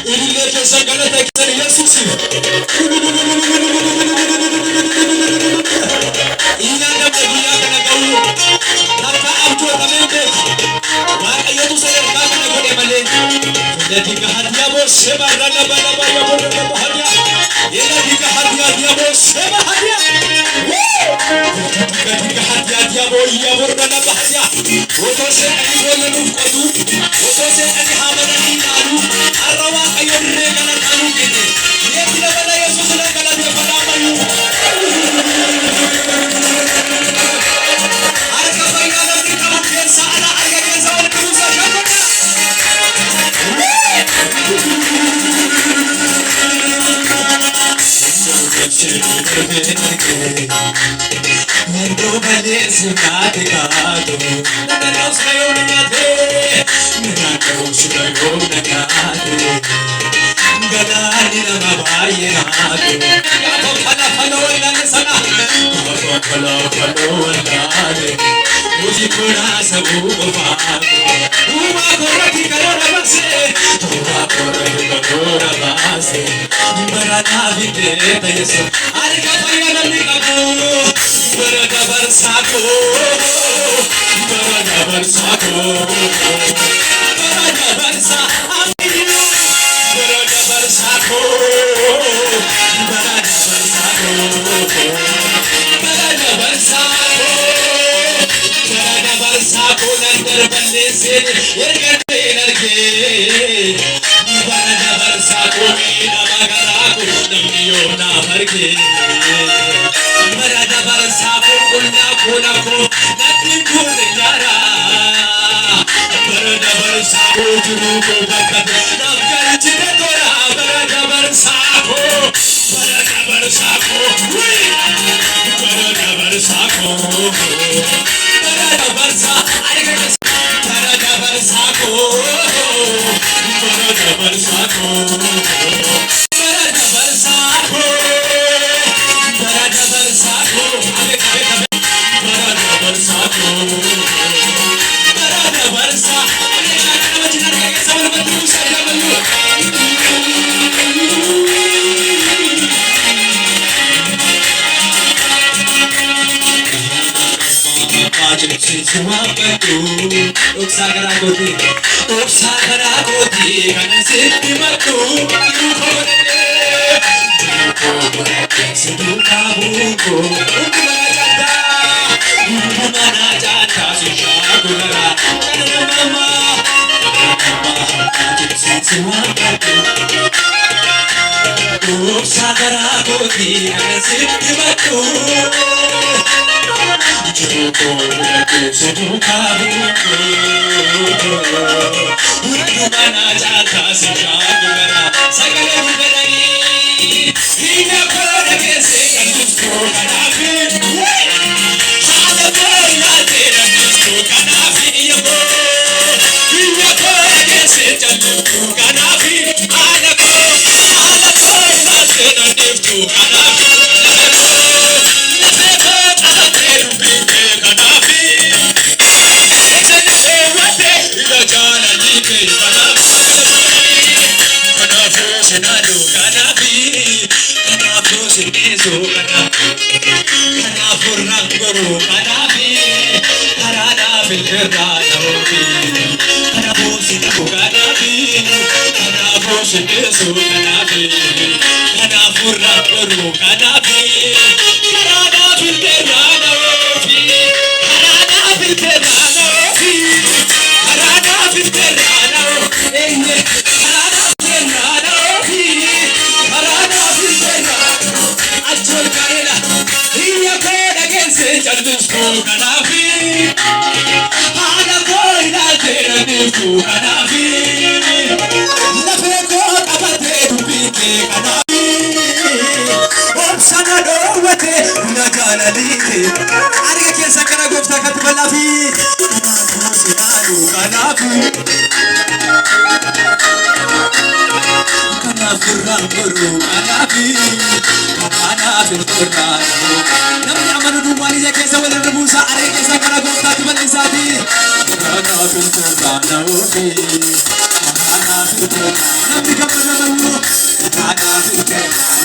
إلي كسكنتك يسوع إيانا بديا كنقول نبقى أبتو تمامك ما أيدو سير كاتنا كده ملين الذي كهديا بوسبا رنا بنا بيا بورنا بهديا الذي كهديا ديا بوسبا هديا الذي كهديا ديا بويا بورنا بهديا وتوسي أني بولنا نفقدو وتوسي أني حامنا نينارو الروا كيورنا كنا كانو كده يكنا بنا يسوع لنا كنا ديا بنا مايو Mendo beleza na pecado, na nossa eu não ate, na nossa eu não ate, galani na mabaye na ate, gato kana falo na sana, gato falo na ate, muzi pura sabu bafado, uma korati karora base, uma korati karora base, barana vite tayeso, ari ka paya na nikabu. Barada barsako, barada barsako, barada barsa, amiyo, barada barsako, barada barsako, barada barsako, barada barsako, nandar bande se ergate erge, barada barsako, mina magarako, namiyo na marge. Barada barsako kunna kunako natin kunyara barada barsako juru ko bakat nafkar chite tora barada barsako barada barsako barada barsako barada barsa barada barsako barada barsako barada barsako barada barsako barada barsako barada barsa kana wajina ke sabal batru sajja ballu Ajin sitwa patu oksagara goti kana sitti matu khorne sidu kabuko mana jata sushagura kana mama ajin sitwa patu oksagara goti kana sitti matu sidu kabuko mana jata sushagura sagale mudari Ina kora ke se kandusko kanafi Shada kora te kandusko kanafi yabo Ina kora ke se kandusko kanafi Ala kora te kandusko kanafi Namni amanu duwwani ya keessa wal irra buusa aree keessa kana gooftaatti bal'isaati. Kana filterraa na ofi. Namni gammadamanu, kanaaf hin kenna.